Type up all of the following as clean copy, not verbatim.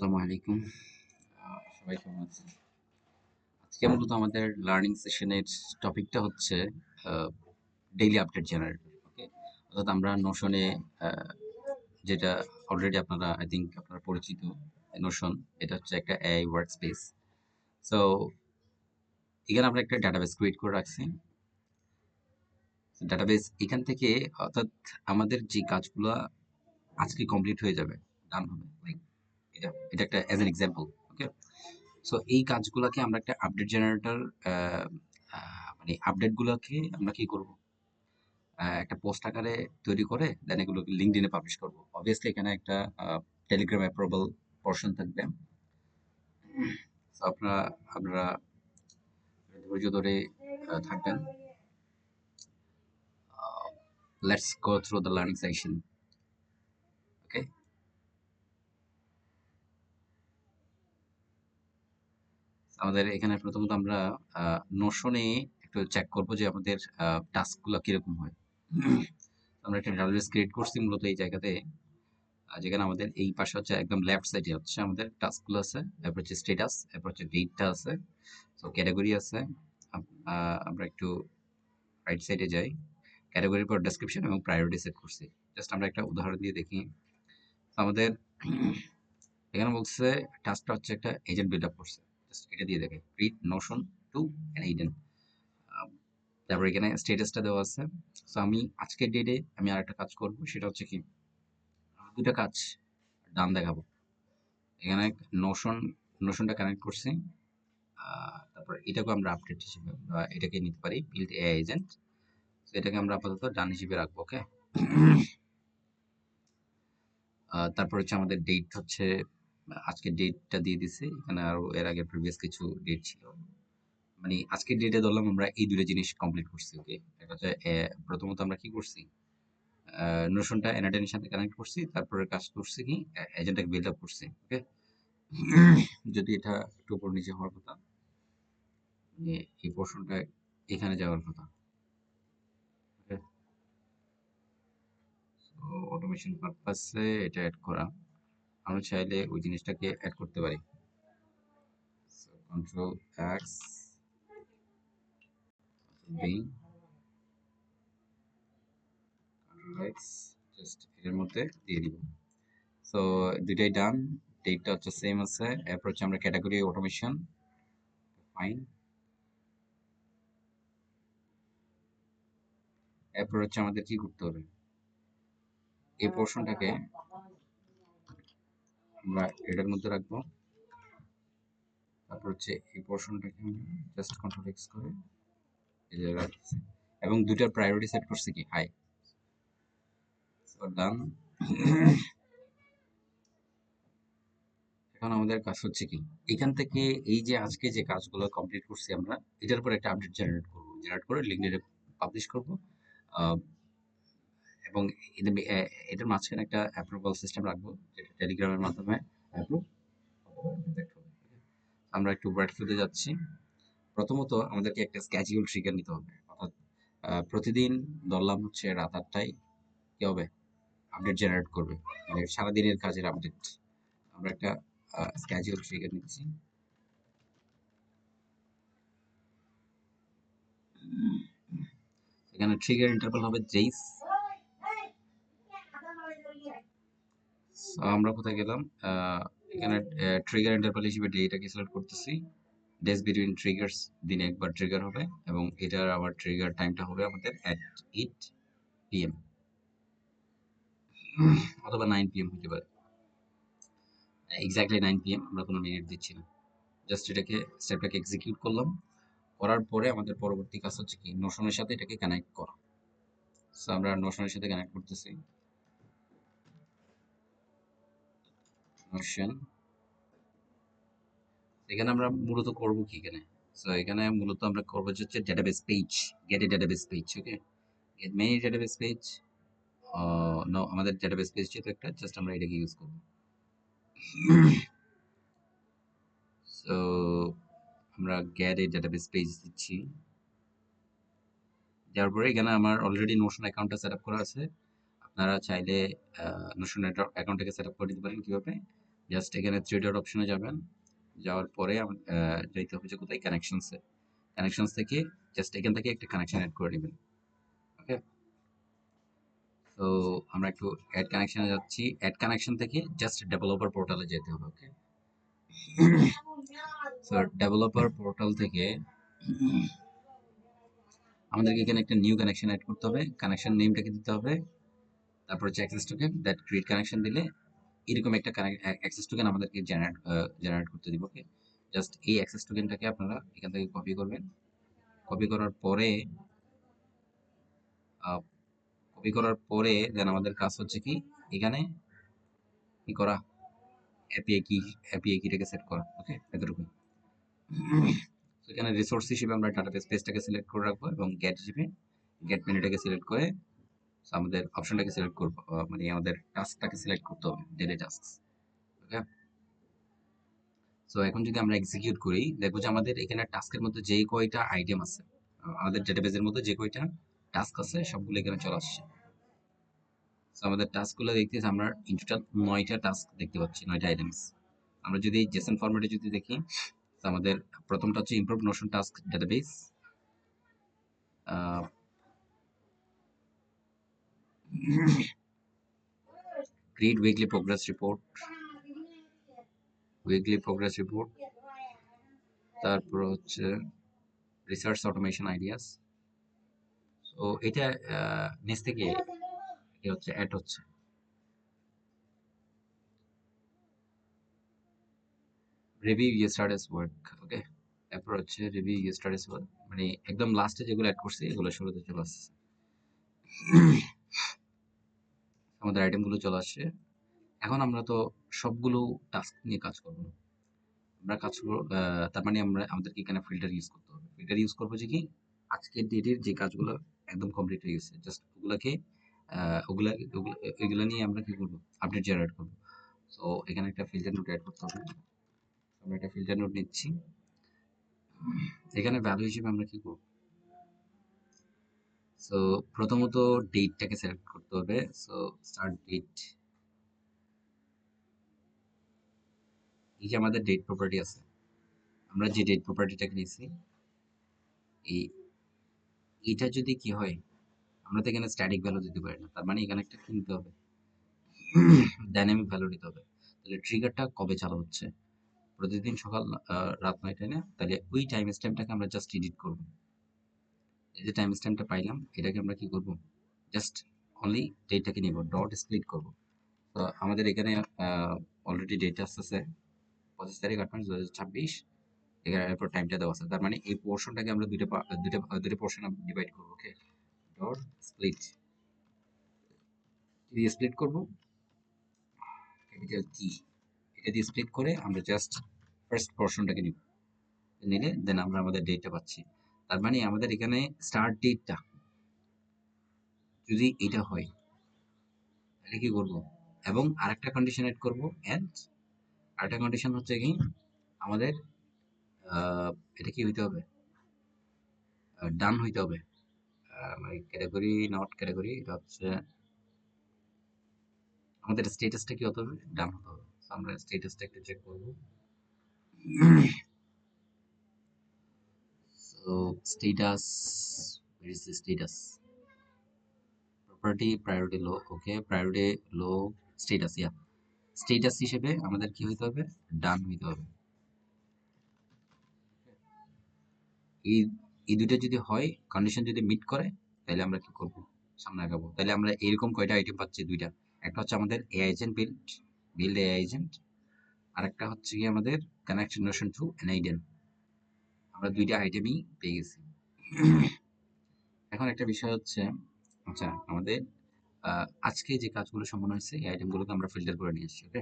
আসসালামু আলাইকুম। সবাই কেমন আছেন? আজকে মূলত আমাদের লার্নিং সেশনের টপিকটা হচ্ছে ডেইলি আপডেট জেনারেটর। ওকে? অর্থাৎ আমরা নোশনে আ যেটা অলরেডি আপনারা আই থিংক আপনারা পরিচিত নোশন। এটা হচ্ছে একটা এআই ওয়ার্কস্পেস। সো এখানে আমরা একটা ডাটাবেস ক্রিয়েট করে রাখছি। ডাটাবেস এখান থেকে অর্থাৎ আমাদের যে কাজগুলা আজকে কমপ্লিট হয়ে যাবে, ডান হবে। লাইক এটা একটা as an example. Okay? So এই কাজগুলাকে আমরা একটা আপডেট জেনারেটর মানে আপডেট গুলাকে আমরা কি করব একটা পোস্ট আকারে তৈরি করে দেন এগুলোকে লিঙ্কডইনে পাবলিশ করব। অবভিয়াসলি এখানে একটা টেলিগ্রাম অ্যাপ্রুভাল পোর্শন থাকবে। সো আপনারা ধৈর্য ধরে থাকবেন। Let's go through the learning session. Okay, আমাদের এখানে প্রথমত আমরা নোশনে একটু চেক করব যে আমাদের টাস্কগুলো কিরকম হয়। আমরা একটা ডাটাবেস ক্রিয়েট করছি মূলত এই জায়গাতে, যেখানে আমাদের এই পাশে হচ্ছে একদম লেফট সাইডে হচ্ছে আমাদের টাস্কগুলো আছে, এরপর হচ্ছে স্ট্যাটাস, এরপর হচ্ছে ডেটটা আছে, তো ক্যাটাগরি আছে। আমরা একটু রাইট সাইডে যাই, ক্যাটাগরির পর ডেসক্রিপশন এবং প্রায়োরিটি সেট করছি। জাস্ট আমরা একটা উদাহরণ দিয়ে দেখি। আমাদের এখানে বলছে টাস্কটা হচ্ছে একটা এজেন্ট বিল্ড আপ করছে, জাস্ট এটা দিয়ে দেখে create notion to an agent. তারপর এখানে স্ট্যাটাসটা দেওয়া আছে। সো আমি আজকের ডেটে আমি আরেকটা কাজ করব, সেটা হচ্ছে কি দুটা কাজ ডান দেখাবো। এখানে নোশনটা কানেক্ট করছি। তারপর এটাকে আমরা আপডেট হিসেবে এটাকে নিতে পারি বিল্ড এআই এজেন্ট। তো এটাকে আমরা আপাতত ডান হিসেবে রাখবো। ওকে, তারপর হচ্ছে আমাদের ডেট হচ্ছে আজকের ডেটটা দিয়ে দিছি। এখানে আরো এর আগে প্রিভিয়াস কিছু ডেট ছিল, মানে আজকের ডেটে ধরলাম আমরা এই দুটো জিনিস কমপ্লিট করছি। ওকে, এটা হচ্ছে প্রথমত আমরা কি করছি, নোশনটা এনআইডেনের সাথে কানেক্ট করছি, তারপরে কাজ করছি কি এজেন্টটাকে বিল্ড আপ করছি। ওকে, যদি এটা একটু উপর নিচে হওয়ার কথা, যে এই পোর্শনটা এখানে যাওয়ার কথা। ওকে, সো অটোমেশন পারপাসে এটা অ্যাড করা, আমরা চাইলে ওই জিনিসটাকে অ্যাড করতে পারি। So control X B control X, just এর মধ্যে দিয়ে দিব। সো দুইটাই ডান, ডেটটা হচ্ছে সেম আছে। এরপর হচ্ছে আমরা ক্যাটাগরি অটোমেশন, ফাইন। এরপর হচ্ছে আমাদের কি করতে হবে, এই পোর্শনটাকে আমরা এটার মধ্যে রাখবো। তারপর হচ্ছে এই পোর্শনটাকে জাস্ট কন্ট্রোল এক্স করে এই জায়গায় রাখছি, এবং দুইটার প্রায়োরিটি সেট করছি কি হাই। সো ডান। এখন আমাদের কাজ হচ্ছে কি, এখান থেকে এই যে আজকে যে কাজগুলো কমপ্লিট করছি আমরা, এটার উপর একটা আপডেট জেনারেট করব, জেনারেট করে লিঙ্কডইনে পাবলিশ করব। আহ, এবং এটার মাঝখানে একটা অ্যাপ্রুভাল সিস্টেম রাখবো, যেটা টেলিগ্রামের মাধ্যমে অ্যাপ্রুভ হবে। আমরা একটু ওয়ার্ক ফ্লোতে যাচ্ছি। প্রথমত আমাদেরকে একটা স্ক্যাজুয়াল ট্রিগার নিতে হবে, অর্থাৎ প্রতিদিন ধরলাম হচ্ছে রাত 8টায় কি হবে, আপডেট জেনারেট করবে, মানে সারাদিনের কাজের আপডেট। আমরা একটা স্ক্যাজুয়াল ট্রিগার নিচ্ছি। এখানে ট্রিগার ইন্টারভাল হবে জেইস। আমরা কোথায় গেলাম, এখানে ট্রিগার ইন্টারভাল হিসেবে ডেটাকে সিলেক্ট করতেছি। ডেজ বিটুইন ট্রিগার্স, দিনে একবার ট্রিগার হবে, এবং এটার আবার ট্রিগার টাইমটা হবে আমাদের অ্যাট 8 PM অথবা 9 PM হতে পারে। এক্স্যাক্টলি 9 PM, আমরা কোনো মিনিট দিচ্ছি না। জাস্ট এটাকে স্টেপটাকে এক্সিকিউট করলাম। করার পরে আমাদের পরবর্তী কাজ হচ্ছে কি নোশনের সাথে এটাকে কানেক্ট করা। সো আমরা নোশনের সাথে কানেক্ট করতেছি। নোশন, এখানে আমরা মূলত করব কি এখানে, সো এখানে মূলত আমরা করব হচ্ছে database page, get a database page. Okay, get many database page. No, আমাদের ডেটাবেস পেজ যেহেতু একটা, জাস্ট আমরা এটাকে ইউজ করব। সো আমরা গেট এ ডেটাবেস পেজ দিচ্ছি। দেওয়ার পরে এখানে আমার অলরেডি নোশন অ্যাকাউন্টটা সেট আপ করা আছে। আপনারা চাইলে নোশন অ্যাকাউন্টটাকে সেট আপ করে দিতে পারেন কিভাবে, জাস্ট এখানে থ্রি ডট অপশনে যাবেন, যাওয়ার পরে যাইতে হবে যে কোথায় কানেকশনসে, কানেকশনস থেকে জাস্ট এখান থেকে একটা কানেকশন অ্যাড করে নেবেন। ওকে, তো আমরা একটু অ্যাড কানেকশনে যাচ্ছি, অ্যাড কানেকশন থেকে জাস্ট ডেভেলপার পোর্টালে যেতে হবে। ওকে, সো ডেভেলপার পোর্টাল থেকে আমাদেরকে এখানে একটা নিউ কানেকশন অ্যাড করতে হবে, কানেকশন নেমটাকে দিতে হবে, তারপর হচ্ছে access token, that create connection দিলে এরকম একটা অ্যাক্সেস টোকেন আমাদেরকে জেনারেট করতে দিব। ওকে, জাস্ট এই অ্যাক্সেস টোকেনটাকে আপনারা এখান থেকে কপি করবেন, কপি করার পরে দেন আমাদের কাজ হচ্ছে কি এখানে কি করা, এপিআই কিটাকে সেট করা। ওকে, এতটুকু। তো এখানে রিসোর্স হিসেবে আমরা ডাটাবেস পেজটাকে সিলেক্ট করে রাখবো এবং গেট হিসেবে গেট মেনুটাকে সিলেক্ট করে আমাদের অপশনটাকে সিলেক্ট করবো, মানে আমাদের টাস্কটাকে সিলেক্ট করতে হবে, ডেইলি টাস্ক। ওকে, সো এখন যদি আমরা এক্সিকিউট করি দেখবো যে আমাদের এখানে টাস্কের মধ্যে যে কয়টা আইটেম আছে, আমাদের ডেটাবেসের মধ্যে যে কয়টা টাস্ক আছে সবগুলো এখানে চলে আসছে। সো আমাদের টাস্কগুলো দেখতেছি আমরা ইন টোটাল 9টা টাস্ক দেখতে পাচ্ছি, 9টা আইটেমস। আমরা যদি জেসন ফরম্যাটে যদি দেখি, তো আমাদের প্রথমটা হচ্ছে improve Notion task database, create weekly progress report, তারপর হচ্ছে রিসার্চ অটোমেশন আইডিয়াস। তো এটা নিচ থেকে কি হচ্ছে অ্যাড হচ্ছে, রিভিউ ইয়েস্টারডেস ওয়ার্ক। ওকে, তারপর হচ্ছে রিভিউ ইয়েস্টারডেস ওয়ার্ক, মানে একদম লাস্টে যেগুলো অ্যাড করছি এগুলো শুরুতে চলে আসছে, আমাদের আইটেমগুলো চলে আসছে। এখন আমরা তো সবগুলো টাস্ক নিয়ে কাজ করবো না, আমরা কাজ করবো, তার মানে আমাদেরকে এখানে ফিল্টার ইউজ করতে হবে। ফিল্টার ইউজ করবো যে কি আজকের ডেটের যে কাজগুলো একদম কমপ্লিট হয়ে গেছে, জাস্ট ওগুলাকে ওইগুলো নিয়ে আমরা কি করবো, আপডেট জেনারেট করবো। সো এখানে একটা ফিল্টার নোট অ্যাড করতে হবে, আমরা একটা ফিল্টার নোট নিচ্ছি। এখানে ভ্যালু হিসেবে আমরা কি করবো, সো প্রথমত ডেটটাকে সিলেক্ট করতে হবে। সো স্টার্ট ডেট, এই যে আমাদের ডেট প্রপার্টি আছে, আমরা যে ডেট প্রপার্টিটাকে নিয়েছি, এই এটা যদি কি হয়, আমরা তো এখানে স্ট্যাটিক ভ্যালু দিতে পারি না, তার মানে এখানে একটা কি নিতে হবে, ডাইনামিক ভ্যালু নিতে হবে। তাহলে ট্রিগারটা কবে চালু হচ্ছে, প্রতিদিন সকাল রাত 9টায় না, তাহলে ওই টাইম স্ট্যাম্পটাকে আমরা জাস্ট এডিট করবো। এই যে টাইম স্ট্যাম্পটা পাইলাম এটাকে আমরা কি করব, জাস্ট অনলি ডেটটাকে নিব, ডট স্প্লিট করব। তো আমাদের এখানে অলরেডি ডেট আসতেছে 25/8/2026, এখানে এরপর টাইমটা দেওয়া আছে, তার মানে এই পোর্শনটাকে আমরা দুইটা পোর্শন ডিভাইড করবো। ওকে, ডট স্প্লিট দিয়ে স্প্লিট করব, ক্যাপিটাল কি, এটা দিয়ে স্প্লিট করে আমরা জাস্ট ফার্স্ট পোর্শনটাকে নিব, নিলে দেন আমরা আমাদের ডেটটা পাচ্ছি। তার মানে আমাদের এখানে স্টার্ট ডেটটা যদি এটা হয় তাহলে কি করব, এবং আরেকটা কন্ডিশন এড করব, এন্ড আরেকটা কন্ডিশন হচ্ছে কি আমাদের এটা কি হইতে হবে, ডান হইতে হবে, মানে ক্যাটাগরি নট ক্যাটাগরি, এটা হচ্ছে আমাদের স্ট্যাটাসটা কি হতে হবে, ডান হতে হবে। So আমরা স্ট্যাটাসটা একটু চেক করব। So status, where is the status, property priority low, okay priority low status, yeah status হিসেবে আমাদের কি হইতে হবে, ডান হইতে হবে। এই এই দুইটা যদি হয়, কন্ডিশন যদি মিট করে, তাহলে আমরা কি করব, সামনে আগাবো। তাহলে আমরা এরকম কয়টা আইটেম পাচ্ছি, দুইটা, একটা হচ্ছে আমাদের AI agent build AI agent, আর একটা হচ্ছে কি আমাদের কানেক্ট জেনারেশন টু এনআইডেন, আমরা দুইটা আইটেমই পেয়ে গেছি। এখন একটা বিষয় হচ্ছে, আচ্ছা আমাদের আজকে যে কাজগুলো সম্পন্ন হয়েছে এই আইটেমগুলোকে আমরা ফিল্টার করে নিয়ে আসছি। ওকে,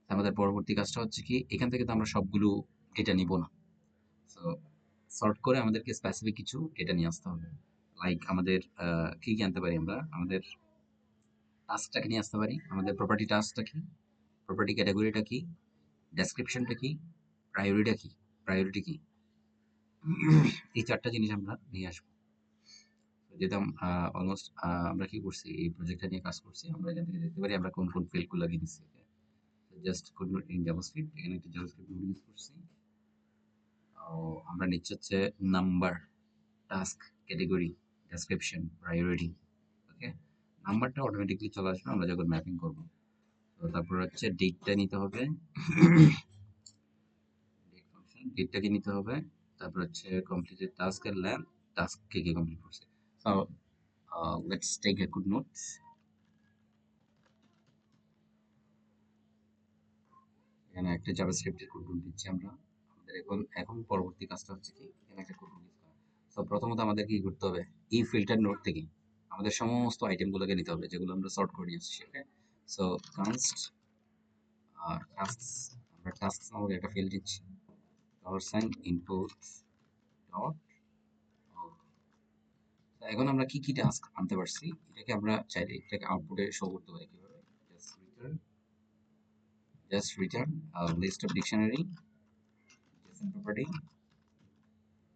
আমাদের পরবর্তী কাজটা হচ্ছে কি এখান থেকে তো আমরা সবগুলো ডেটা নিব না, সো সর্ট করে আমাদেরকে স্পেসিফিক কিছু ডেটা নিয়ে আসতে হবে। লাইক আমাদের কি কি আনতে পারি, আমরা আমাদের টাস্কটাকে নিয়ে আসতে পারি, আমাদের প্রপার্টি টাস্কটা কি, প্রপার্টি ক্যাটাগরিটা কি, ডেসক্রিপশনটা কি, প্রায়োরিটি কি, প্রায়োরিটি কি, এই চারটা জিনিস আমরা নিয়ে আসবো। যেটা অলমোস্ট আমরা কি করছি, এই প্রজেক্টটা নিয়ে কাজ করছি, আমরা এখান থেকে দেখতে পারি আমরা কোন কোন ফিল্ডগুলো লাগিয়ে দিচ্ছি। Just code note in JavaScript, এখানে একটা জাভাস্ক্রিপ্ট নোট ইউজ করছি। আমরা নিচ্ছি হচ্ছে number, task, category, description, priority. Okay, নাম্বারটা অটোমেটিকলি চলে আসবে আমরা যখন ম্যাপিং করব। তো তারপর হচ্ছে ডেটটা নিতে হবে, ডেট ফাংশন, ডেটটাকে নিতে হবে। তারপর হচ্ছে কমপ্লিটেড টাস্কের লেন্থ, টাস্ক কে কে কমপ্লিট করছে। So let's take a good notes. এখানে একটা জাভাস্ক্রিপ্টের কোড দিচ্ছি আমরা। আমাদের এখন পরবর্তী কাজটা হচ্ছে কি, এখানে একটা কোড ইউজ করা। সো প্রথমত আমাদের কি করতে হবে, এই ফিল্টার নোড থেকে আমাদের সমস্ত আইটেমগুলোকে নিতে হবে যেগুলো আমরা সর্ট করে নিয়ে আসছি। ওকে, সো কানস্ট টাস্কস, আমরা টাস্কস নামক একটা ফিল্ড দিচ্ছি, $সাইন ইনপুট ডট। এখন আমরা কি কি টাস্ক আনতে পারছি, এটাকে আমরা চাইলে এটাকে আউটপুটে শো করতে পারি কিভাবে, just return list of dictionary JSON property.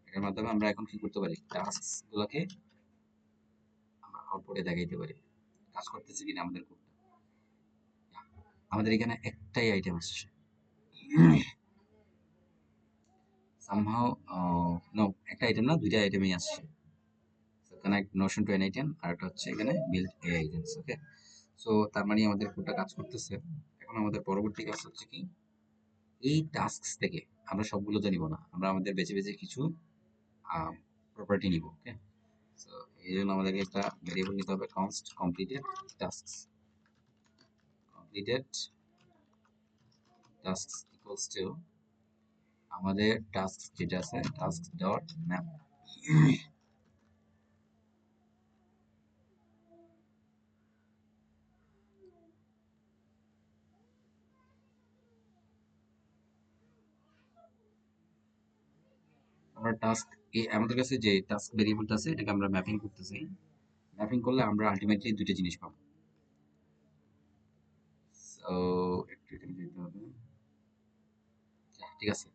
এর মাধ্যমে আমরা এখন কি করতে পারি, টাস্কস গুলোকে আমরা আউটপুটে দেখাইতে পারি কাজ করতেছে কিনা আমাদের কোডটা। আমাদের এখানে একটাই আইটেম আসছে, somehow নো, একটা আইটেম না, দুইটা আইটেমই আসছে। কানেক্ট নোশন টু এন আইটেম, আর একটা হচ্ছে এখানে build a items. Okay, so তার মানে আমাদের কোডটা কাজ করতেছে। এখন আমাদের পরবর্তী কাজ হচ্ছে কি, এই টাস্কস থেকে আমরা সবগুলো তো নিব না, আমরা আমাদের বেছে বেছে কিছু প্রপার্টি নিব। ওকে, সো এই জন্য আমাদেরকে একটা ভেরিয়েবল নিতে হবে, const completed tasks, completed tasks equals to আমাদের টাস্ক যেটা আছে, টাস্ক ডট ম্যাপ। আমরা টাস্ক, আমাদের কাছে যে টাস্ক ভেরিয়েবলটা আছে এটাকে আমরা ম্যাপিং করতেছি। ম্যাপিং করলে আমরা আলটিমেটলি দুইটা জিনিস পাবো। সো একটু এখানে যেতে হবে, ঠিক আছে।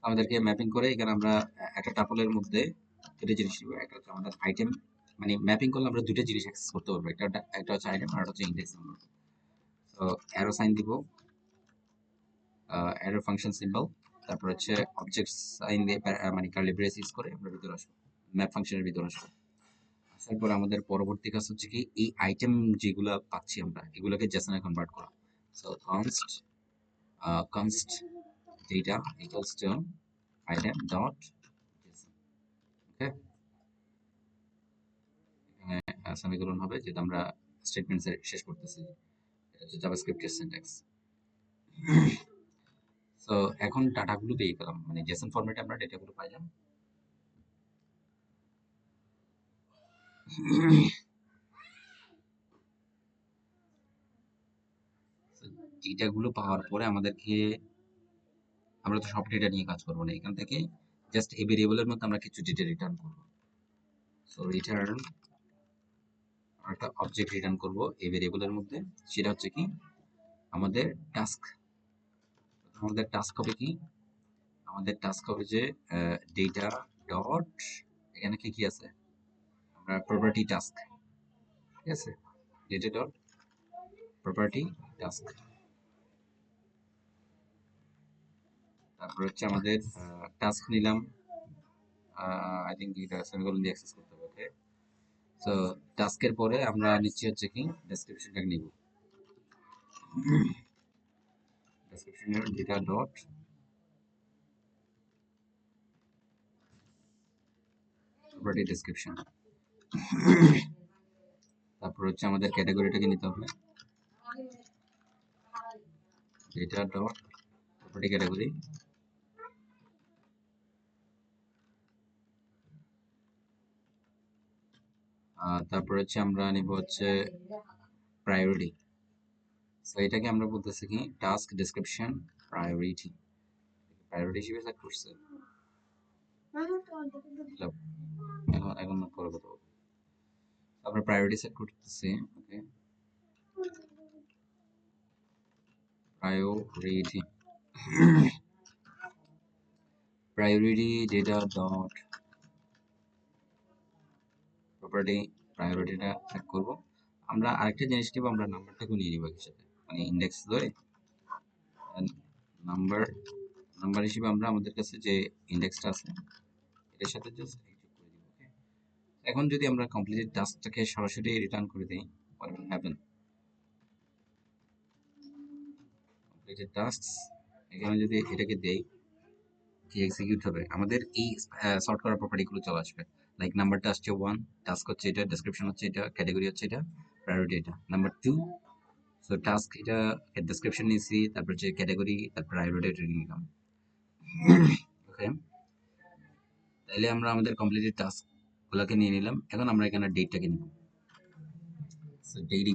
আমাদেরকে ম্যাপিং করে এখানে আমরা একটা টাপলের মধ্যে দুটো জিনিস নিব, একটা হচ্ছে আমাদের আইটেম, মানে ম্যাপিং করলে আমরা দুটো জিনিস অ্যাক্সেস করতে পারবো, একটা হচ্ছে আইটেম আর একটা হচ্ছে ইন্ডেক্স নাম্বার। তো অ্যারো সাইন দিব, অ্যারো ফাংশন সিম্বল, তারপর হচ্ছে অবজেক্ট সাইন দিয়ে মানে কার্লি ব্রেস ইউজ করে আমরা ভিতরে আসবো, ম্যাপ ফাংশনের ভিতরে আসবো। আসার পর আমাদের পরবর্তী কাজ হচ্ছে কি, এই আইটেম যেগুলো পাচ্ছি আমরা এগুলোকে জেসনে কনভার্ট করা। So const data equals to item dot json. ওকে, এখানে সেমিকোলন হবে যেটা আমরা স্টেটমেন্ট শেষ করতেছি, এটা হচ্ছে জাভাস্ক্রিপ্টের সিনট্যাক্স। সো এখন ডাটাগুলো পেয়ে পেলাম, মানে জেসন ফরম্যাটে আমরা ডেটাগুলো পাইলাম। ডেটাগুলো পাওয়ার পরে আমাদেরকে, আমরা তো সব ডেটা নিয়ে কাজ করবো না, এখান থেকে জাস্ট এই ভেরিয়েবলের মধ্যে আমরা কিছু ডেটা রিটার্ন করবো। সো রিটার্ন, একটা অবজেক্ট রিটার্ন করব এই ভেরিয়েবলের মধ্যে, সেটা হচ্ছে কি আমাদের টাস্ক। আমাদের টাস্ক হবে কি, আমাদের টাস্ক হবে যে ডেটা ডট, এখানে কি কি আছে, আমরা প্রপার্টি টাস্ক, ঠিক আছে, ডেটা ডট প্রপার্টি টাস্ক। তারপর হচ্ছে আমাদের টাস্ক নিলাম, আই থিঙ্ক এটা সেমিকোলন দিয়ে অ্যাক্সেস করতে হবে। ওকে, সো টাস্কের পরে আমরা নিচ্ছি হচ্ছে কি ডেসক্রিপশনটাকে নিব, ডেসক্রিপশনের ডেটা ডট প্রপার্টি ডেসক্রিপশন। তারপর হচ্ছে আমাদের ক্যাটাগরিটাকে নিতে হবে, ডেটা ডট প্রপার্টি ক্যাটাগরি। তারপর হচ্ছে আমরা নিব হচ্ছে প্রায়োরিটি। সো এটাকে আমরা বলতেছি কি টাস্ক ডেসক্রিপশন প্রায়োরিটি, প্রায়োরিটি হিসেবে সেট করছে। এখন এখন পরে কথা বলবো, আমরা প্রায়োরিটি সেট করতেছি। Okay, priority, priority data dot property, প্রায়োরিটিটা সেট করব। আমরা আরেকটা জিনিস নিব, আমরা নাম্বারটাকে নিয়ে নিব একসাথে। মানে ইন্ডেক্স ধরে নাম্বার নাম্বার হিসেবে আমরা আমাদের কাছে যে ইন্ডেক্সটা আছে এটার সাথে জাস্ট যোগ করে দিব। ওকে, এখন যদি আমরা কমপ্লিটেড টাস্কটাকে সরাসরি রিটার্ন করে দিই, what will happen? Completed tasks, এখানে যদি এটাকে দেই কি এক্সিকিউট হবে, আমাদের এই সর্ট করার প্রপার্টিগুলো চলে আসবে। লাইক নাম্বারটা আসছে 1, টাস্ক হচ্ছে এটা, ডেসক্রিপশন হচ্ছে এটা, ক্যাটাগরি হচ্ছে এটা, প্রায়োরিটি এটা। নাম্বার 2, সো টাস্ক এটা ডেসক্রিপশন নিয়েছি, তারপর হচ্ছে ক্যাটাগরি, তারপর প্রায়োরিটি এটা নিলাম। ওকে, তাইলে আমরা আমাদের কমপ্লিটেড টাস্ক গুলোকে নিয়ে নিলাম। এখন আমরা এখানে ডেটটাকে নিব। So date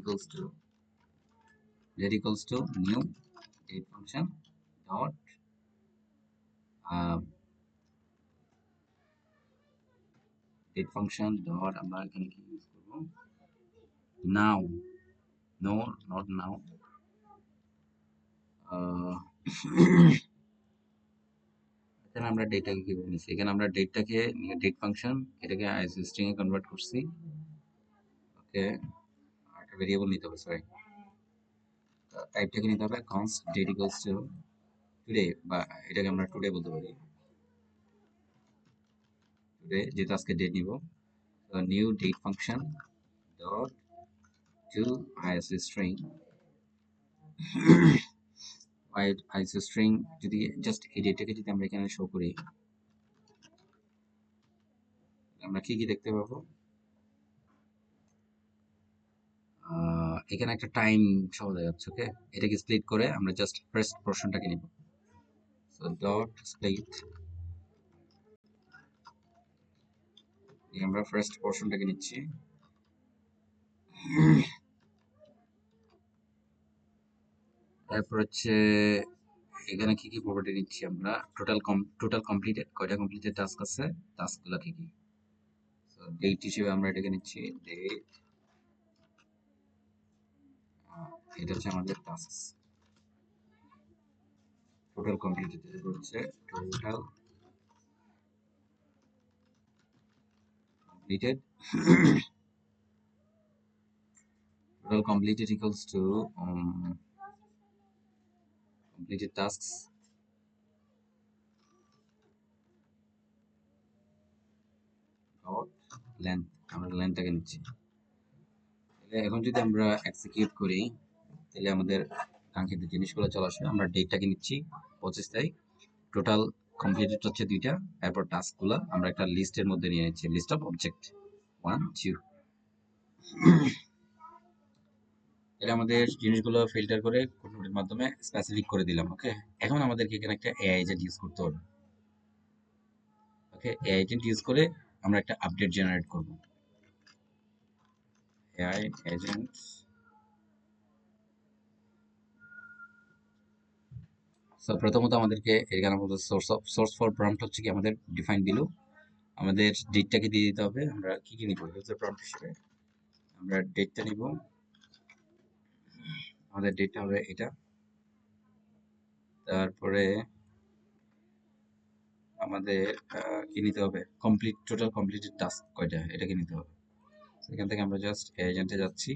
equals to new date function dot date function dot আমরা এখানে কি ইউজ করব, now, no not now, এখানে আমরা ডেটাকে কিভাবে নিচ্ছি, এখানে আমরা ডেটটাকে নিয়ে ডেট ফাংশন এটাকে স্ট্রিং এ কনভার্ট করছি। ওকে, একটা ভেরিয়েবল নিতে হবে, সরি, টাইপটাকে নিতে হবে const date equals to today, বা এটাকে আমরা টুডে বলতে পারি, টুডে যেহেতু আজকে ডেট নিব। New date function dot to string string, যদি জাস্ট এই ডেটাকে যদি আমরা এখানে শো করি, আমরা কি কি দেখতে পাবো, এখানে একটা টাইম সহ দেখাচ্ছে। ওকে, এটাকে স্প্লিট করে আমরা জাস্ট ফার্স্ট পোর্শনটাকে নিব। সো ডট স্প্লিট, আমরা ফার্স্ট পোর্শনটাকে নিচ্ছি। তারপর হচ্ছে এখানে কি কি প্রপার্টি নিচ্ছি আমরা, টোটাল কমপ্লিটেড, কয়টা কমপ্লিটেড টাস্ক আছে, টাস্কগুলো কি কি। সো ডেট হিসেবে আমরা এটাকে নিচ্ছি, ডেট, এটা হচ্ছে আমাদের টাস্ক, টোটাল কমপ্লিটেড হচ্ছে total completed total completed equals to completed tasks dot length, আমরা লেন্থটাকে নিচ্ছি। এখন যদি আমরা এক্সিকিউট করি তাহলে আমাদের কাঙ্ক্ষিত জিনিসগুলো চলে আসবে। আমরা ডেটটাকে নিচ্ছি 25 তারিখ, টোটাল কমপ্লিটেড হচ্ছে 2টা, এরপর টাস্কগুলো আমরা একটা লিস্টের মধ্যে নিয়ে নিচ্ছি, লিস্ট অফ অবজেক্ট 1 2। এটা আমাদের জিনিসগুলো ফিল্টার করে কোডের মাধ্যমে স্পেসিফিক করে দিলাম। ওকে, এখন আমাদেরকে এখানে একটা এআই এজেন্ট ইউজ করতে হবে। ওকে, এআই এজেন্ট ইউজ করে আমরা একটা আপডেট জেনারেট করব। এআই এজেন্ট, সো প্রথমত আমাদেরকে এখানে বলতে সোর্স ফর প্রম্পট হচ্ছে কি আমাদের ডিফাইন দিলো, আমাদের ডেটটাকে দিয়ে দিতে হবে। আমরা কি কি নিব ইউজার প্রম্পট হিসেবে, আমরা ডেটটা নিব, আমাদের ডেটটা হবে এটা। তারপরে আমাদের কি নিতে হবে, টোটাল কমপ্লিটেড টাস্ক কয়টা এটাকে নিতে হবে। এখান থেকে আমরা জাস্ট এজেন্টে যাচ্ছি,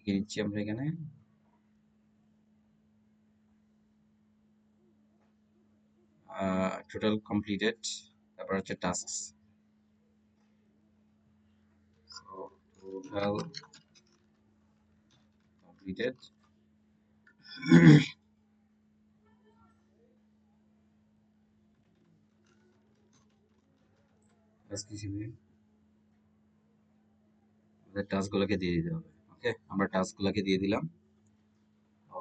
কি নিচ্ছি আমরা এখানে, টোটাল কমপ্লিটেড, তারপর হচ্ছে টাস্ক, টোটাল কমপ্লিটেড টাস্ক হিসেবে আমাদের টাস্কগুলোকে দিয়ে দিতে হবে। ওকে, আমরা টাস্কগুলোকে দিয়ে দিলাম।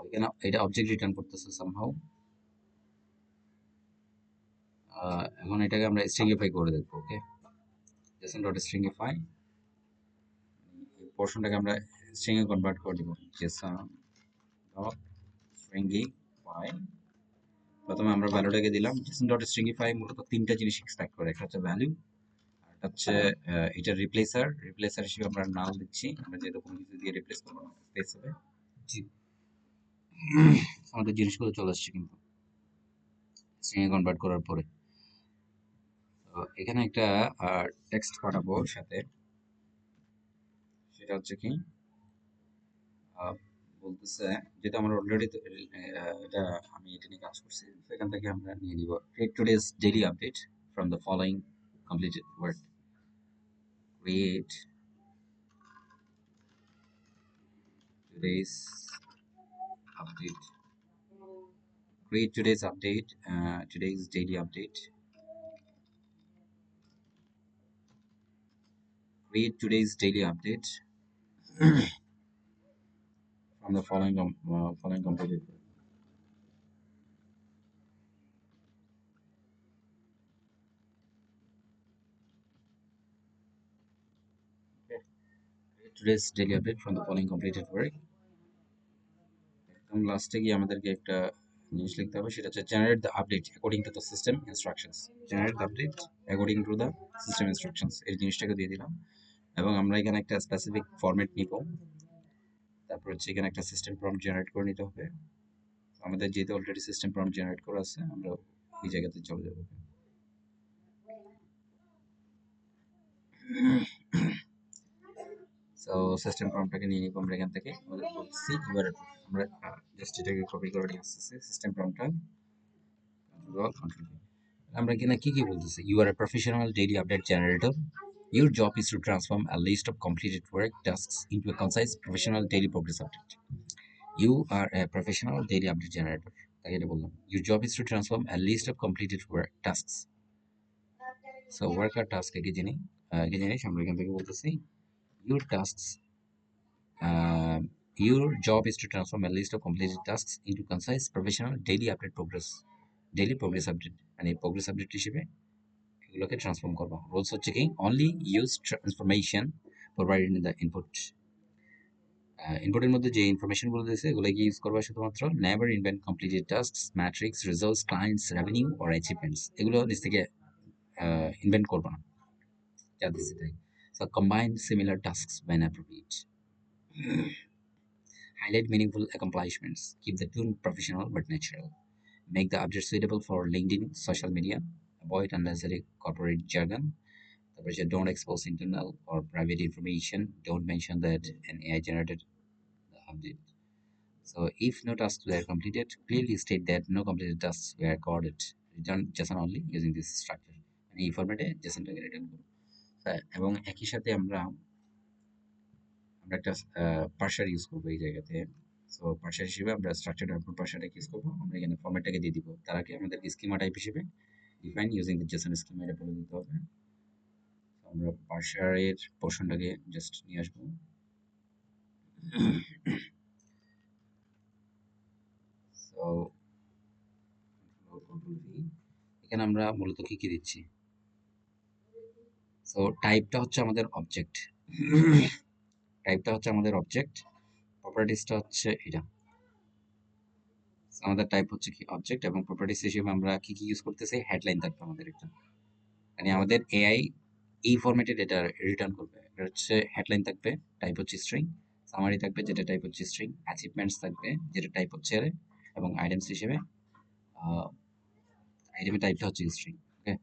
এখানে এটা অবজেক্ট রিটার্ন করতেছে সামহাউ। এখন এটাকে আমরা স্ট্রিংইফাই করে দেখবো। ওকে, জেসন ডট স্ট্রিংইফাই, এই পোর্শনটাকে আমরা স্ট্রিং এ কনভার্ট করে দিব। জেসন ডট স্ট্রিংইফাই, প্রথমে আমরা ভ্যালুটাকে দিলাম। জেসন ডট স্ট্রিংইফাই মূলত তিনটা জিনিস এক্সট্রাক্ট করে, একটা হচ্ছে ভ্যালু, একটা হচ্ছে এটা রিপ্লেসার হিসেবে আমরা নাল দিচ্ছি, আমরা যেহেতু কোনো কিছু দিয়ে রিপ্লেস করবো না, স্পেস হবে। জি, আমাদের জিনিসগুলো চলে আসছে কিন্তু স্ট্রিং এ কনভার্ট করার পরে। তো এখানে একটা টেক্সট পাঠাবো সাথে, সেটা হচ্ছে কি বলতেছে যেটা আমরা অলরেডি এটা আমি এটা নিয়ে কাজ করছি সেখান থেকে আমরা নিয়ে নিব create today's daily update from the following completed work create today's update create today's update today's daily update create today's daily update from the following completed work. Okay. Create today's daily update from the following completed work এবং লাস্টে গিয়ে আমাদেরকে একটা জিনিস লিখতে হবে সেটা হচ্ছে generate the update according to the system instructions generate the update according to the system instructions এই জিনিসটাকে দিয়ে দিলাম এবং আমরা এখানে একটা স্পেসিফিক ফরম্যাট নিব তারপর হচ্ছে এখানে একটা সিস্টেম প্রম্পট জেনারেট করে নিতে হবে আমাদের যেহেতু অলরেডি সিস্টেম প্রম্পট জেনারেট করা আছে আমরা এই জায়গাতে চলে যাব সো সিস্টেম প্রম্পটটাকে নিয়ে নিব আমরা এখান থেকে আমাদের বলছি ইউআরএল আমরা জাস্ট এটাকে কপি করে নিয়ে আসতেছি সিস্টেম প্রম্পটটা কন্ট্রোল আমরা এখানে কি বলতেছি you are a professional daily update generator your job is to transform a list of completed work tasks into a concise professional daily progress update you are a professional daily update generator তাকে এটা বললাম your job is to transform a list of completed work tasks so work R task একই জিনিস আমরা এখান থেকে বলতেছি your tasks your job is to transform a list of completed tasks into concise professional daily progress update মানে progress update হিসেবে এগুলোকে transform করবা রোলস হচ্ছে কি only use transformation provided in the ইনপুটের মধ্যে যে ইনফরমেশন গুলো দিয়েছে এগুলো কি ইউজ করবা শুধুমাত্র never invent completed tasks matrix results clients revenue or achievements এগুলো নিজ থেকে ইনভেন্ট করবা না যা দিচ্ছে তাই so combine similar tasks when appropriate highlight meaningful accomplishments keep the tune professional but natural make the update suitable for LinkedIn social media avoid unnecessary corporate jargon don't expose internal or private information. Don't mention that an AI generated the update. So if no tasks were completed, clearly state that no completed tasks were recorded. Return JSON only using this structure. মানে এই ফরম্যাটে JSONটাকে return করব এবং একই সাথে আমরা আমরা একটা পার্সার ইউজ করবো এই জায়গাতে সো পার্সার হিসেবে আমরা স্ট্রাকচার্ড আউটপুট পার্সারটাকে ইউজ করবো আমরা এখানে ফরম্যাটটাকে দিয়ে দিব তার আগে আমাদের স্কিমা টাইপ হিসেবে define using the JSON schema এটা বলে দিতে হবে আমরা পার্সারের পোর্শনটাকে জাস্ট নিয়ে আসবো সো এখানে আমরা মূলত কি দিচ্ছি সো টাইপটা হচ্ছে আমাদের অবজেক্ট প্রপার্টিসটা হচ্ছে এটা আমাদের টাইপ হচ্ছে কি অবজেক্ট এবং প্রপার্টিস হিসেবে আমরা কি ইউজ করতেছি হেডলাইন থাকবে আমাদের একটা মানে আমাদের এআই এই ফরম্যাটে ডেটা রিটার্ন করবে এটা হচ্ছে হেডলাইন থাকবে টাইপ হচ্ছে স্ট্রিং সামারি থাকবে যেটা টাইপ হচ্ছে স্ট্রিং অ্যাচিভমেন্টস থাকবে যেটা টাইপ হচ্ছে অ্যারে এবং আইটেমস হিসেবে আইটেমের টাইপটা হচ্ছে স্ট্রিং ওকে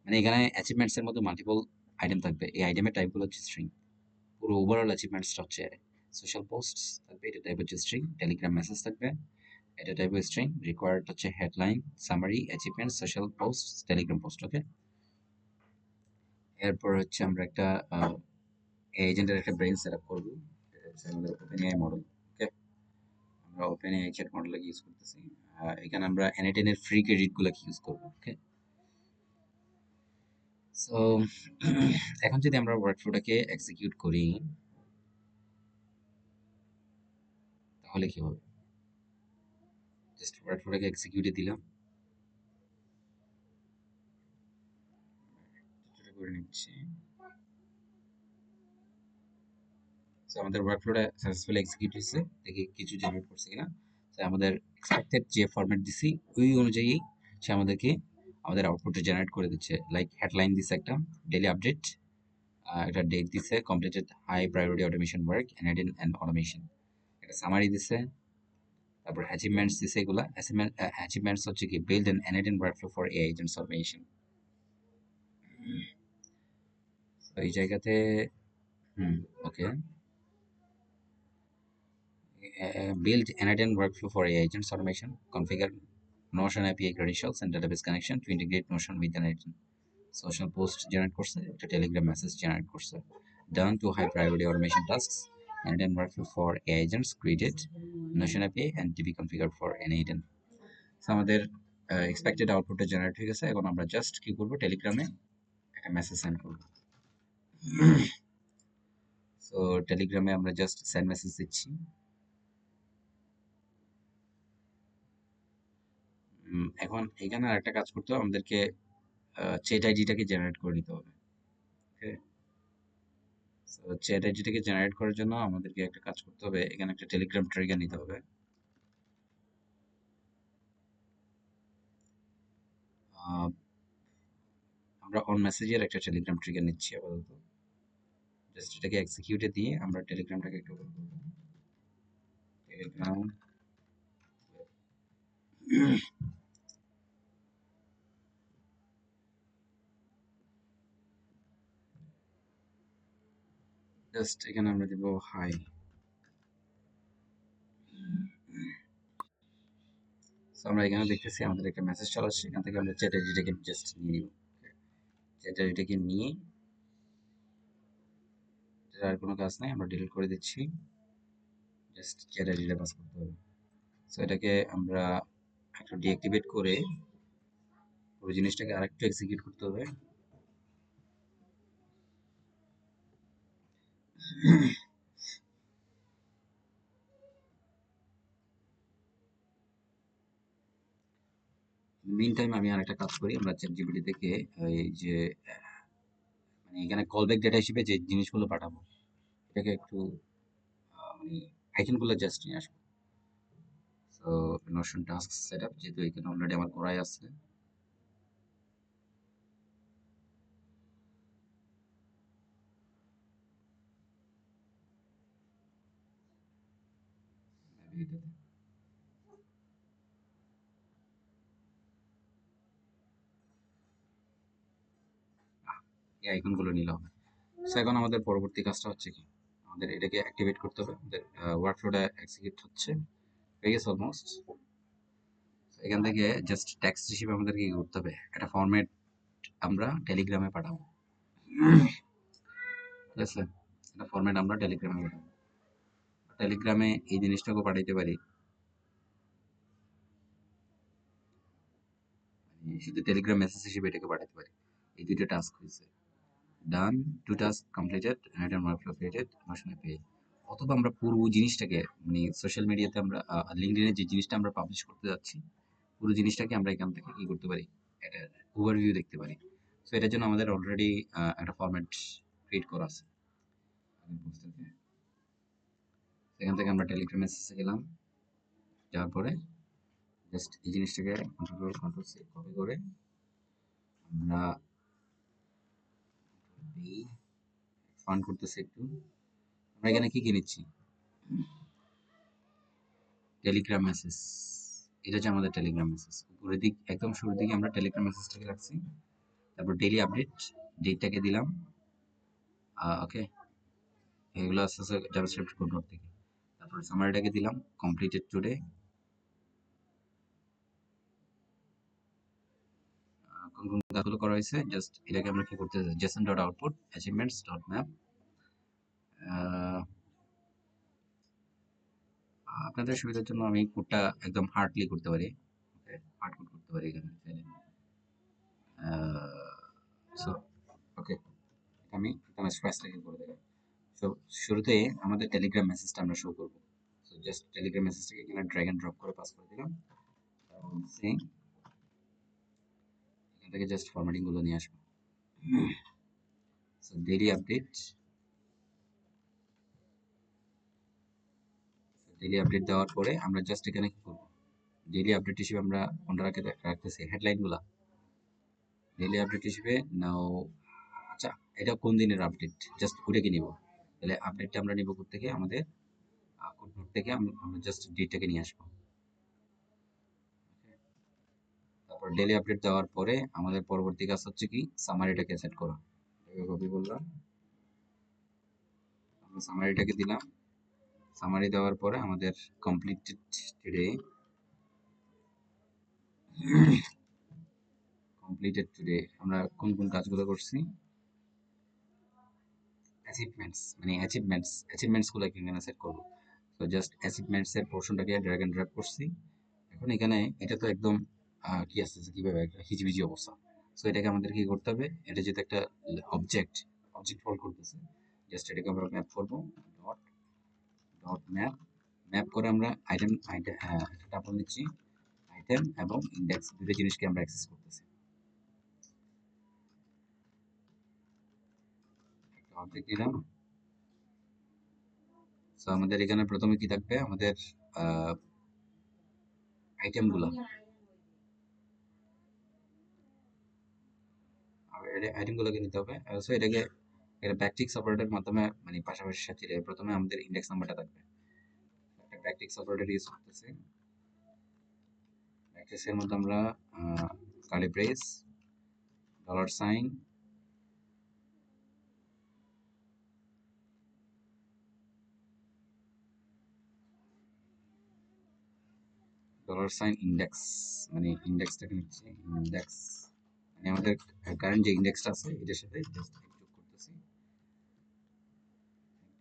মানে এখানে অ্যাচিভমেন্টস এর মধ্যে মাল্টিপল আইটেম থাকবে এই আইটেমের টাইপগুলো হচ্ছে স্ট্রিং পুরো ওভারঅল অ্যাচিভমেন্টসটা হচ্ছে অ্যারে সোশ্যাল পোস্ট থাকবে এটা টাইপ হচ্ছে স্ট্রিং টেলিগ্রাম মেসেজ থাকবে এটা টাইপ স্ট্রিং রিকোয়ার্ড হচ্ছে headline summary achievement social post Telegram post ওকে এরপর হচ্ছে আমরা একটা এজেন্টের একটা ব্রেন সেট আপ করবো এটা হচ্ছে আমাদের ওপেন এআই মডেল ওকে আমরা ওপেন এআই চ্যাট মডেলকে ইউজ করতেছি এখানে আমরা N8N এর ফ্রি ক্রেডিট গুলো ইউজ করবো ওকে সো এখন যদি আমরা ওয়ার্কফ্লোটাকে এক্সিকিউট করি তাহলে কি হবে জাস্ট ওয়ার্কফ্লোটাকে এক্সিকিউটে দিলাম করে নিচ্ছি সো আমাদের ওয়ার্কফ্লোটা সাকসেসফুলি এক্সিকিউট হয়েছে দেখি কিছু জেনারেট করছে কিনা তো আমাদের এক্সপেক্টেড যে ফরম্যাট দিছি ওই অনুযায়ী সে আমাদেরকে আমাদের আউটপুটটা জেনারেট করে দিচ্ছে লাইক হেডলাইন দিছে একটা ডেইলি আপডেট একটা ডেট দিছে completed high priority automation work and automation একটা সামারি দিছে তারপর অ্যাচিভমেন্টস দিছে এগুলা অ্যাচিভমেন্টস হচ্ছে কি বিল্ড এন এনএডএন workflow for AI agents automation এই জায়গাতে ওকে build N8N workflow for AI agents automation, configure Notion API credentials and database connection to integrate Notion with N8N. Social post generate করছে, একটা Telegram message generate করছে, done to high priority automation tasks, N8N workflow for AI agents created, Notion API and DB configured for N8N. So আমাদের expected আউটপুটটা generate হয়ে গেছে। এখন আমরা just কি করব, টেলিগ্রামে একটা মেসেজ সেন্ড করব। সো টেলিগ্রামে আমরা জাস্ট সেন্ড মেসেজ দিচ্ছি। এখন এখানে আরেকটা কাজ করতে হবে, আমাদেরকে চ্যাট আইডিটাকে জেনারেট করে নিতে হবে। ওকে, সো চ্যাট আইডিটাকে জেনারেট করার জন্য আমাদেরকে একটা কাজ করতে হবে, এখানে একটা টেলিগ্রাম ট্রিগার নিতে হবে। আমরা অন মেসেজের একটা টেলিগ্রাম ট্রিগার নিচ্ছি আপাতত। জাস্ট এটাকে এক্সিকিউটে দিয়ে আমরা টেলিগ্রামটাকে একটু টেলিগ্রাম জাস্ট এখানে আমরা দিব হাই। আমরা এখানে দেখতেছি আমাদের একটা মেসেজ চলে আসছে, এখান থেকে আমরা চ্যাট আইডিটাকে জাস্ট নিয়ে নিব। চ্যাট আইডিটাকে নিয়ে আর কোনো কাজ নাই, আমরা ডিলিট করে দিচ্ছি, জাস্ট চ্যাট আইডিটা পাস করতে হবে। সো এটাকে আমরা একটু ডিঅ্যাক্টিভেট করে পুরো জিনিসটাকে আরেকটু এক্সিকিউট করতে হবে। মিন টাইম আমি আরেকটা কাজ করি, আমরা চ্যাট জিপিটি থেকে এই যে মানে এখানে কলব্যাক ডেটা হিসেবে যে জিনিসগুলো পাঠাবো এটাকে একটু মানে আইকনগুলো জাস্ট নিয়ে আসবো। সো নোশন টাস্ক সেটআপ যেহেতু এখানে অলরেডি আমার করাই আছে, এটাতে এই আইকনগুলো নিলে হবে। সো এখন আমাদের পরবর্তী কাজটা হচ্ছে কি, আমাদের এটাকে অ্যাক্টিভেট করতে হবে। আমাদের ওয়ার্কফ্লোটা এক্সিকিউট হচ্ছে, হয়ে গেছে অলমোস্ট। এখান থেকে জাস্ট টেক্সট হিসেবে আমাদেরকে কি করতে হবে, একটা ফরম্যাট আমরা টেলিগ্রামে পাঠাবো। ঠিক আছে, একটা ফরম্যাট আমরা টেলিগ্রামে পাঠাবো। টেলিগ্রামে এই জিনিসটাকে পাঠাইতে পারি, মানে শুধু টেলিগ্রাম মেসেজ হিসেবে এটাকে পাঠাতে পারি। এই দুইটা টাস্ক হয়েছে, done, two task completed, and workflow created, Notion API. অথবা আমরা পুরো জিনিসটাকে মানে সোশ্যাল মিডিয়াতে আমরা লিঙ্কডইনে যে জিনিসটা আমরা পাবলিশ করতে যাচ্ছি পুরো জিনিসটাকে আমরা এখান থেকে কি করতে পারি, একটা ওভারভিউ দেখতে পারি। সো এটার জন্য আমাদের অলরেডি একটা ফরম্যাট ক্রিয়েট করা আছে। এখান থেকে আমরা টেলিগ্রাম মেসেজে গেলাম, যাওয়ার পরে জাস্ট এই জিনিসটাকে কন্ট্রোল সি কপি করে আমরা ফান্ড করতেছি একটু। আমরা এখানে কি কি নিচ্ছি, টেলিগ্রাম মেসেজ, এটা হচ্ছে আমাদের টেলিগ্রাম মেসেজ। উপরের দিক একদম শুরুর দিকে আমরা টেলিগ্রাম মেসেজটাকে রাখছি, তারপর ডেইলি আপডেট ডেটটাকে দিলাম। ওকে, এগুলো আস্তে আস্তে জাভাস্ক্রিপ্ট কোড নোট থেকে, তারপর সামারিটাকে দিলাম কমপ্লিটেড টুডে। কোন কোন কাজগুলো করা হয়েছে জাস্ট এটাকে আমরা কি করতে Jason dot output achievements dot map. আপনাদের সুবিধার জন্য আমি কোডটা একদম হার্ডলি করতে পারি, ওকে, হার্ড কোড করতে পারি এখানে চাইলে। সো ওকে, আমি একদম স্ক্র্যাচ থেকে করে দেখাই। সো শুরুতে আমাদের টেলিগ্রাম মেসেজটা আমরা শো করবো। সো জাস্ট টেলিগ্রাম মেসেজটাকে এখানে ড্র্যাগ এন্ড ড্রপ করে পাস করে দিলাম। সেম এখান থেকে জাস্ট ফরম্যাটিং গুলো নিয়ে আসবো। So daily update, daily update দেওয়ার পরে আমরা জাস্ট এখানে কি করবো, ডেইলি আপডেট হিসেবে আমরা কোনটা রাখতেছি, হেডলাইন গুলা ডেইলি আপডেট হিসেবে নাও। আচ্ছা, এটা কোন দিনের আপডেট জাস্ট ওটাকে নিব, তাহলে আপডেটটা আমরা নিব কোথা থেকে, আমাদের কোড নোট থেকে আমরা জাস্ট ডেটটাকে নিয়ে আসবো। তারপর ডেইলি আপডেট দেওয়ার পরে আমাদের পরবর্তী কাজ হচ্ছে কি, সামারিটাকে সেট করা। কপি করলাম, আমরা সামারিটাকে দিলাম, সামারি দেওয়ার পরে আমাদের কমপ্লিটেড টুডে আমরা কোন কোন কাজগুলো করছি, অ্যাচিভমেন্টস গুলো এখানে সেট করবো। তো জাস্ট অ্যাচিভমেন্টস এর পোর্শনটাকে ড্র্যাগ এন্ড ড্রপ করছি। এখন এখানে এটা তো একদম কি আসতেছে কিভাবে একটা হিজিবিজি অবস্থা। সো এটাকে আমাদের কি করতে হবে, এটা যেহেতু একটা অবজেক্ট অবজেক্ট ফল করতেছে, জাস্ট এটাকে আমরা ম্যাপ করবো। ডট ডট ম্যাপ ম্যাপ করে আমরা আইটেম একটা টাপল নিচ্ছি, আইটেম এবং ইন্ডেক্স দুটো জিনিসকে আমরা অ্যাক্সেস করতেছি। একটা অবজেক্ট নিলাম। সো আমাদের এখানে প্রথমে কি থাকবে, আমাদের আইটেম গুলো, আইটেম গুলোকে নিতে হবে। সো এটাকে এটা ব্যাকটিক্স অপারেটরের মাধ্যমে মানে পাশাপাশি সাজিয়ে প্রথমে আমাদের ইন্ডেক্স নাম্বারটা থাকবে। একটা ব্যাকটিক্স অপারেটর ইউজ করতেছি। ব্যাকটিক্সের মধ্যে আমরা curly brace, dollar sign, index, মানে ইন্ডেক্সটাকে নিচ্ছি, ইন্ডেক্স মানে আমাদের কারেন্ট যে ইন্ডেক্সটা আছে এটার সাথে জাস্ট যোগ করতেছি।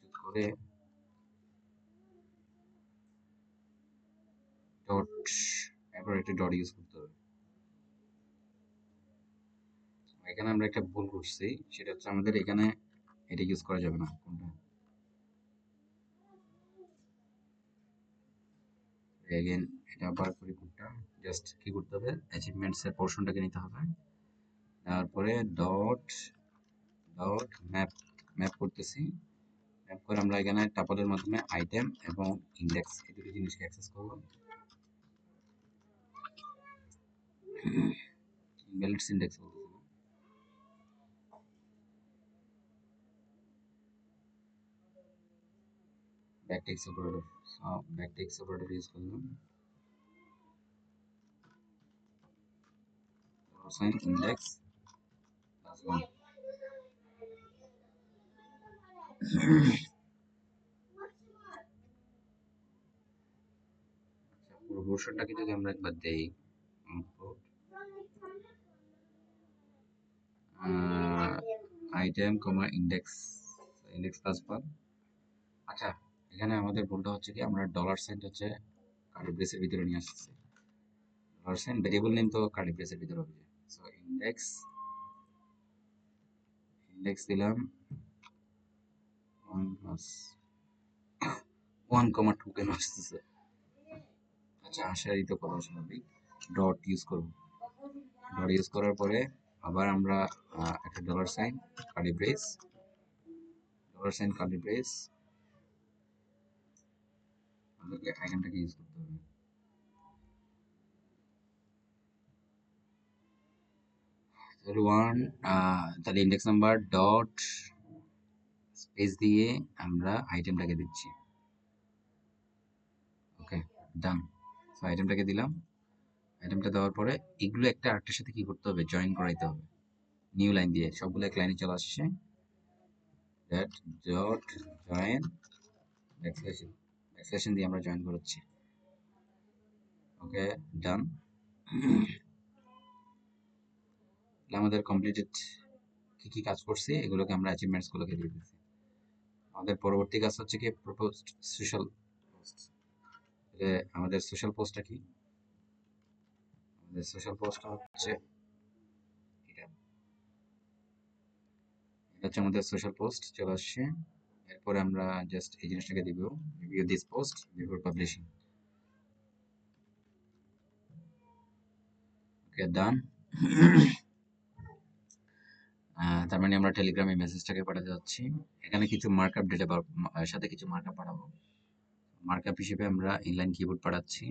যোগ করে ডট, এরপর একটা ডট ইউজ করতে হবে। এখানে আমরা একটা ভুল করছি, সেটা হচ্ছে আমাদের এখানে এটা ইউজ করা যাবে না। কোনটা, এগেন এটা আবার করি কোনটা, জাস্ট কি করতে হবে, অ্যাচিভমেন্টস এর পোর্শনটাকে নিতে হবে। তারপরে ডট ডট ম্যাপ ম্যাপ করতেছি। ম্যাপ করে আমরা এখানে টাপলের মাধ্যমে আইটেম এবং ইন্ডেক্স এই দুটো জিনিসকে অ্যাক্সেস করব। ইনভ্যালিডস ইন্ডেক্স বলতেছি, ব্যাকটিক্স অপারেটর। ব্যাকটিক্স অপারেটর ইউজ করলাম, সাইন ইন্ডেক্স প্লাস 1। পুরো পোর্শনটাকে যদি আমরা একবার দেই, আইটেম কমা ইন্ডেক্স, ইন্ডেক্স প্লাস 1। আচ্ছা, এখানে আমাদের ভুলটা হচ্ছে কি, আমরা ডলার সাইন হচ্ছে কার্লি ব্রেসের ভিতরে নিয়ে আসছি। ডলার সাইন ভেরিয়েবল নেম তো কার্লি ব্রেসের ভিতরে হবে। সো ইন্ডেক্স ইন্ডেক্স দিলাম 1 প্লাস 1,2 কেন আসতেছে। আচ্ছা, আশারই তো কথা স্বাভাবিক। ডট ইউজ করব, ডট ইউজ করার পরে আবার আমরা একটা dollar sign curly brace, dollar sign curly brace, আমাদেরকে আইটেমটাকে ইউজ করতে হবে। তাহলে ওয়ান, তাহলে ইন্ডেক্স নাম্বার ডট স্পেস দিয়ে আমরা আইটেমটাকে দিচ্ছি। ওকে, ডান। সো আইটেমটাকে দিলাম। আইটেমটা দেওয়ার পরে এগুলো একটা আরেকটার সাথে কি করতে হবে, জয়েন করাইতে হবে। নিউ লাইন দিয়ে সবগুলো এক লাইনে চলে আসছে। দ্যাট ডট জয়েন ব্যাকস্ল্যাশন দিয়ে আমরা জয়েন করাচ্ছি। ওকে, ডান। আমাদের কমপ্লিটেড কি কি কাজ করছি এগুলোকে আমরা অ্যাচিভমেন্টস গুলোকে দিয়ে দিচ্ছি। আমাদের পরবর্তী কাজ হচ্ছে কি, প্রপোজড সোশ্যাল পোস্ট। আমাদের সোশ্যাল পোস্টটা কি, আমাদের সোশ্যাল পোস্টটা হচ্ছে এটা, এটা হচ্ছে আমাদের সোশ্যাল পোস্ট চলে আসছে। এরপরে আমরা জাস্ট এই জিনিসটাকে দিব, review this post before publishing. Okay, done. তার মানে আমরা টেলিগ্রামে মেসেজটাকে পাঠাতে যাচ্ছি। এখানে কিছু মার্কআপ ডেটা সাথে কিছু মার্কআপ পাঠাবো। মার্কআপ হিসেবে আমরা ইনলাইন কিবোর্ড পাঠাচ্ছি,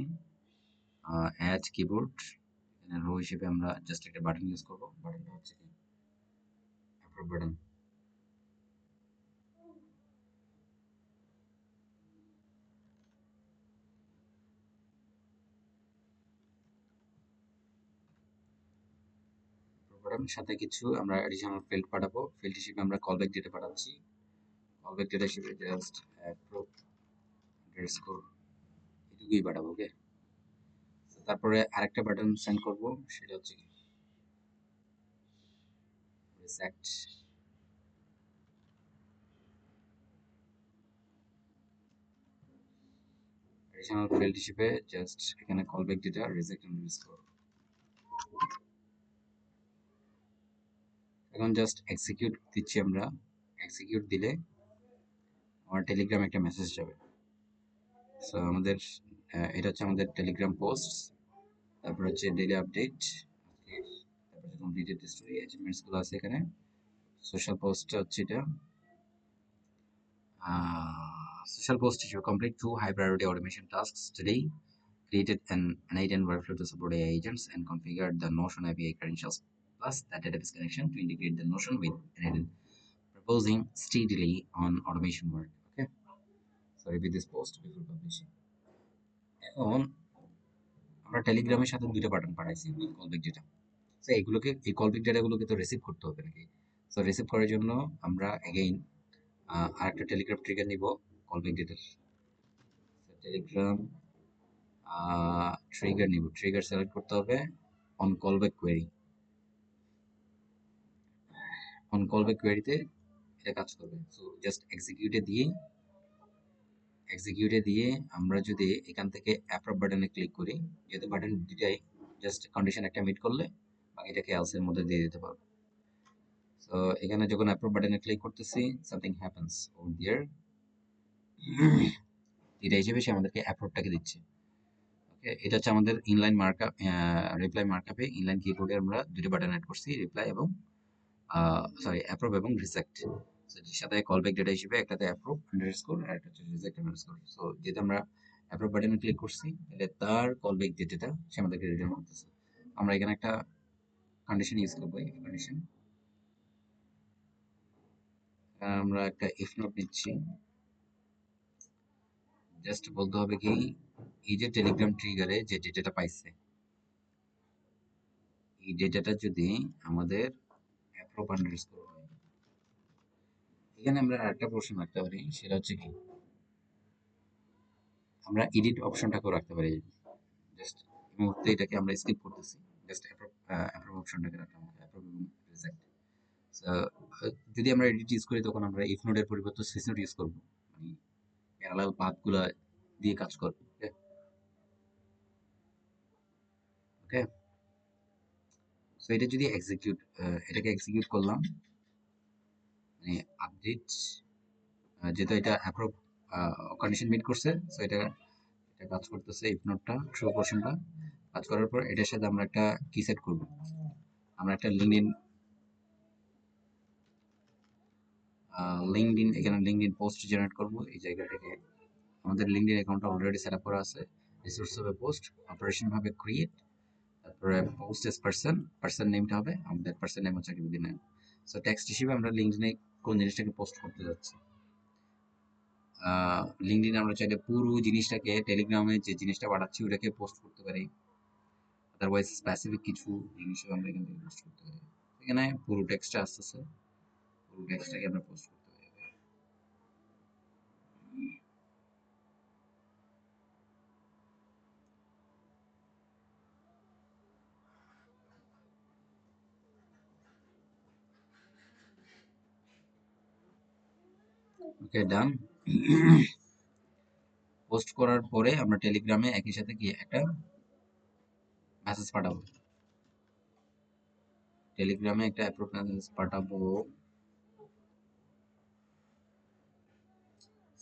অ্যাড কিবোর্ড। এখানে রো হিসেবে আমরা জাস্ট একটা বাটন ইউজ করবো। বাটনটা হচ্ছে কি, অ্যাপ্রুভ বাটন। সাথে কিছু আমরা অ্যাডিশনাল ফিল্ড পাঠাবো। ফিল্ড হিসেবে আমরা কলব্যাক ডেটা পাঠাচ্ছি। কলব্যাক ডেটা হিসেবে জাস্ট অ্যাপ্রুভ আন্ডারস্কোর এটুকুই পাঠাবো। ওকে, তারপরে আরেকটা বাটন সেন্ড করব, সেটা হচ্ছে রিসেট এডিশনাল ফিল্ড হিসেবে জাস্ট এখানে কলব্যাক ডেটা রিজেক্ট আন্ডারস্কোর। এখন জাস্ট এক্সিকিউট দিচ্ছি আমরা। এক্সিকিউট দিলে আমার টেলিগ্রামে একটা মেসেজ যাবে। সো আমাদের এটা হচ্ছে আমাদের টেলিগ্রাম পোস্ট, তারপর হচ্ছে ডেইলি আপডেট, তারপর হচ্ছে কমপ্লিটেড স্টোরি, অ্যাচিভমেন্টস গুলো আছে এখানে। সোশ্যাল পোস্টটা হচ্ছে এটা, social post issue complete 2 high priority automation tasks today, created an end-to-end workflow to support AI agents and configured the Notion API credentials plus the database connection to integrate the Notion with NLL, proposing steadily on automation work. Okay, so review this post before publishing. এখন আমরা টেলিগ্রামের সাথে দুইটা button পাঠাইছি callback data. তো এগুলোকে, এই callback ডেটাগুলোকে তো রিসিভ করতে হবে নাকি? তো রিসিভ করার জন্য আমরা এগেইন আরেকটা টেলিগ্রাম ট্রিগার নিব কলব্যাক ডেটার। টেলিগ্রাম ট্রিগার নিব, ট্রিগার সিলেক্ট করতে হবে on callback query. On callback কোয়েরিতে এটা কাজ করবে। সো জাস্ট এক্সিকিউটে দিয়ে আমরা যদি এখান থেকে অ্যাপ্রুভ বাটনে ক্লিক করি, যেহেতু বাটন দুটাই জাস্ট কন্ডিশন একটা মিট করলে বাকিটাকে এলস এর মধ্যে দিয়ে দিতে পারবো। সো এখানে যখন অ্যাপ্রুভ বাটনে ক্লিক করতেছি, সামথিং হ্যাপেন্স ওভার দেয়ার। এটা হিসেবে সে আমাদেরকে অ্যাপ্রুভটাকে দিচ্ছে। ওকে, এটা হচ্ছে আমাদের ইনলাইন মার্কআপ, রিপ্লাই মার্কআপে ইনলাইন কিবোর্ডে আমরা দুটো বাটন অ্যাড করছি, রিপ্লাই এবং অ্যাপ্রুভ এবং রিজেক্ট। সো এর সাথে কলব্যাক ডেটা হিসেবে একটাতে অ্যাপ্রুভ আন্ডারস্কোর আর একটা হচ্ছে রিজেক্ট আন্ডারস্কোর। সো যেহেতু আমরা অ্যাপ্রুভ বাটনে ক্লিক করছি, তাহলে তার কলব্যাক ডেটাটা সে আমাদেরকে রিটার্ন করতেছে। আমরা এখানে একটা কন্ডিশন ইউজ করবো, ইফ কন্ডিশন। আমরা একটা ইফ নোট নিচ্ছি, জাস্ট বলতে হবে কি, এই যে টেলিগ্রাম ট্রিগারে যে ডেটাটা পাইছে, এই ডেটাটা যদি আমাদের অ্যাপ্রুভ আন্ডারস্কোর হয়, এখানে আমরা আরেকটা প্রশ্ন রাখতে পারি, সেটা হচ্ছে কি, আমরা এডিট অপশনটাকেও রাখতে পারি। জাস্ট এই মুহূর্তে এটাকে আমরা স্কিপ করতেছি, জাস্ট অ্যাপ্রুভ অপশনটাকে রাখলাম, অ্যাপ্রুভ এবং রিজেক্ট। যদি আমরা এডিট ইউজ করি, তখন আমরা ইফ নোডের পরিবর্তে সুইচ নোড ইউজ করবো, মানে প্যারালাল পাথগুলো দিয়ে কাজ করবো। ওকে ওকে, সো এটা যদি এটাকে এক্সিকিউট করলাম, মানে আপডেট, যেহেতু এটা অ্যাপ্রুভ কন্ডিশন মিট করছে, সো এটা এটা কাজ করতেছে। ইফ নোটটা ট্রু পোর্শনটা কাজ করার পর এটার সাথে আমরা একটা কি সেট করব, আমরা একটা লিঙ্কডইন এখানে লিঙ্কডইন পোস্ট জেনারেট করব। এই জায়গা থেকে আমাদের লিঙ্কডইন অ্যাকাউন্টটা অলরেডি সেট আপ করা আছে। রিসোর্স হবে পোস্ট, অপারেশন হবে ক্রিয়েট, তারপরে পোস্ট এস পারসন, পারসন নেমটা হবে আমাদের, পারসন নেম হচ্ছে আকিবুদ্দিন নাম। সো টেক্সট হিসেবে আমরা লিঙ্কডইনে কোন জিনিসটাকে পোস্ট করতে যাচ্ছি। লিঙ্কডইনে আমরা চাইলে পুরো জিনিসটাকে, টেলিগ্রামে যে জিনিসটা পাঠাচ্ছি ওটাকে পোস্ট করতে পারি, আদারওয়াইজ স্পেসিফিক কিছু জিনিসও আমরা এখান থেকে পোস্ট করতে পারি। এখানে পুরো টেক্সটটা আসতেছে, পুরো টেক্সটটাকে আমরা পোস্ট করতে পারি। ওকে, ডান। পোস্ট করার পরে আমরা টেলিগ্রামে একই সাথে কি একটা মেসেজ পাঠাবো, টেলিগ্রামে একটা অ্যাপ্রুভ মেসেজ পাঠাবো,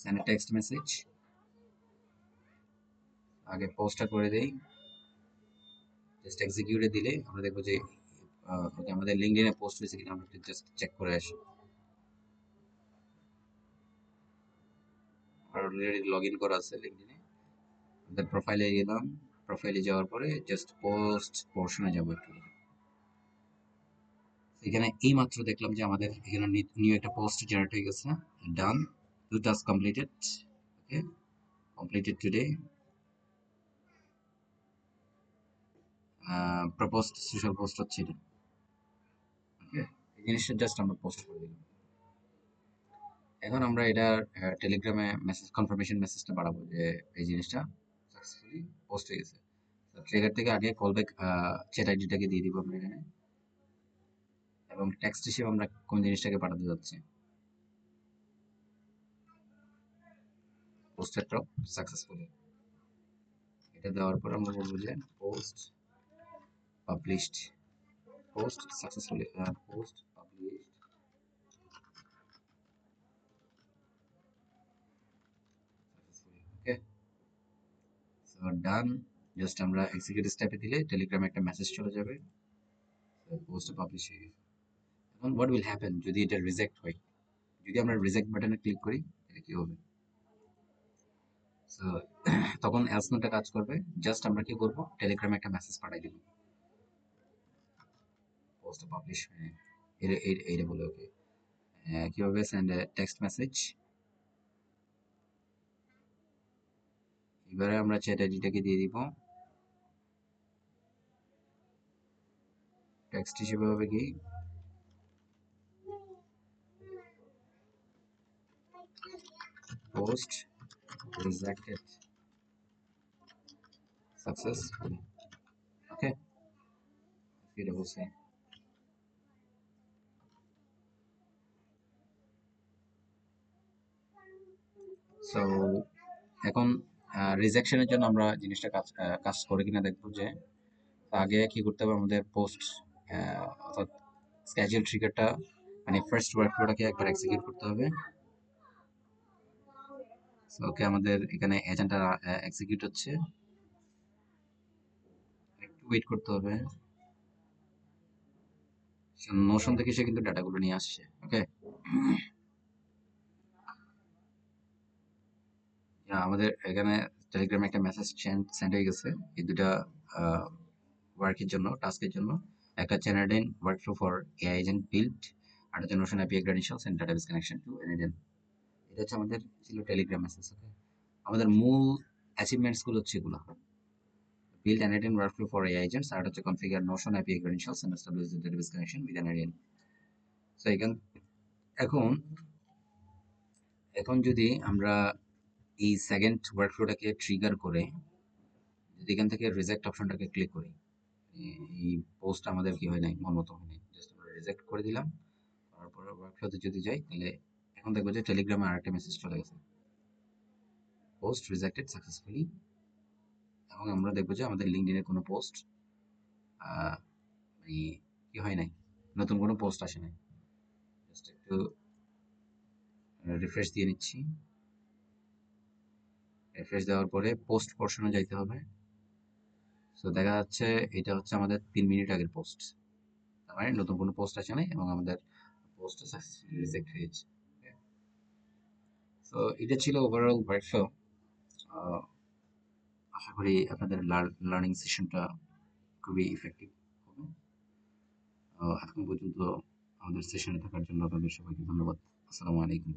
সেন্ড টেক্সট মেসেজ। আগে পোস্টটা করে দেই, জাস্ট এক্সিকিউটে দিলে আমরা দেখবো যে ওকে, আমাদের লিঙ্কডইনে পোস্ট হয়েছে কিনা আমরা জাস্ট চেক করে আসি। অলরেডি লগ ইন করা আছে লিঙ্কডইনে, আমাদের প্রোফাইলে গেলাম, প্রোফাইলে যাওয়ার পরে জাস্ট পোস্ট পোর্শনে যাবো একটু। এখানে এই মাত্র দেখলাম যে আমাদের এখানে নিউ একটা পোস্ট জেনারেট হয়ে গেছে। Done, 2 task completed. Okay, completed today, proposed social post হচ্ছে এটা। ওকে, এই জিনিসটা জাস্ট আমরা পোস্ট করে দিলাম। এখন আমরা এটা টেলিগ্রামে মেসেজ কনফার্মেশন মেসেজটা বাড়াবো যে এই জিনিসটা সাকসেসফুলি পোস্ট হয়ে গেছে। ট্রিগার থেকে আগে কলব্যাক চ্যাট আইডিটাকে দিয়ে দিব আমরা এখানে, এবং টেক্সট হিসেবে আমরা কোন জিনিসটাকে পাঠাতে যাচ্ছি, পোস্টেড সাকসেসফুলি। এটা দেওয়ার পর আমরা বলবো যে post published, post successfully, post published successfully. Okay, so done. Just আমরা এক্সিকিউট স্টেপে দিলে টেলিগ্রামে একটা মেসেজ চলে যাবে, পোস্ট পাবলিশ হয়ে গেছে। এখন হোয়াট উইল হ্যাপেন যদি এটা রিজেক্ট হয়? যদি আমরা রিজেক্ট বাটনে ক্লিক করি তাহলে কি হবে? সো তখন এলস নোটটা কাজ করবে। জাস্ট আমরা কি করব, টেলিগ্রামে একটা মেসেজ পাঠাই দিব, পোস্ট পাবলিশ হয়ে, এইটা বলে। ওকে, কিভাবে সেন্ড টেক্সট মেসেজ? এবারে আমরা চ্যাট আইডিটাকে দিয়ে দিব, টেক্সট হিসেবে হবে কি পোস্ট রিজেক্টেড সাকসেসফুলি। ওকে, এটা বলছে। সো এখন রিজেকশনের জন্য আমরা জিনিসটা কাজ করে কিনা দেখবো। যে আগে কি করতে হবে, আমাদের পোস্ট অর্থাৎ স্ক্যাজুয়াল ট্রিগারটা, মানে ফার্স্ট ওয়ার্কফ্লোটাকে একবার এক্সিকিউট করতে হবে। সো ওকে, আমাদের এখানে এজেন্টটা এক্সিকিউট হচ্ছে, একটু ওয়েট করতে হবে। নোশন থেকে সে কিন্তু ডাটাগুলো নিয়ে আসছে। ওকে, আমাদের এখানে টেলিগ্রামে একটা মেসেজ সেন্ড হয়ে গেছে এই দুটা ওয়ার্কের জন্য, টাস্কের জন্য। একটা চ্যানাডেন workflow for AI agent build, আর একটা Notion API credentials and database connection to এনএডএন। এটা হচ্ছে আমাদের ছিল টেলিগ্রাম মেসেজ। ওকে, আমাদের মূল অ্যাচিভমেন্টস গুলো হচ্ছে এগুলো: build an ADN workflow for AI agents, আর হচ্ছে configure Notion API credentials and establish the database connection with an ADN. So এখন এখন যদি আমরা এই সেকেন্ড ওয়ার্কফ্লোটাকে ট্রিগার করে যদি এখান থেকে রিজেক্ট অপশনটাকে ক্লিক করি, এই পোস্ট আমাদের কি হয় নাই, মন মতো হয় নাই, জাস্ট আমরা রিজেক্ট করে দিলাম। তারপরে ওয়ার্কফ্লোতে যদি যাই তাহলে এখন দেখবো যে টেলিগ্রামে আরেকটা মেসেজ চলে গেছে, পোস্ট রিজেক্টেড সাকসেসফুলি। এবং আমরা দেখবো যে আমাদের লিঙ্কডইনের কোনো পোস্ট মানে কি হয় নাই, নতুন কোনো পোস্ট আসে নাই। জাস্ট একটু রিফ্রেশ দিয়ে নিচ্ছি। রিফ্রেশ দেওয়ার পরে পোস্ট পোর্শনে যাইতে হবে। সো দেখা যাচ্ছে এটা হচ্ছে আমাদের 3 মিনিট আগের পোস্ট, তার মানে নতুন কোনো পোস্ট আসে নাই এবং আমাদের পোস্ট সাকসেসফুলি রিজেক্ট হয়েছে। সো এটা ছিল ওভারঅল ওয়ার্কফ্লো। আশা করি আপনাদের লার্নিং সেশনটা খুবই ইফেক্টিভ হবে। এখন পর্যন্ত আমাদের সেশনে থাকার জন্য আপনাদের সবাইকে ধন্যবাদ। আসসালামু আলাইকুম।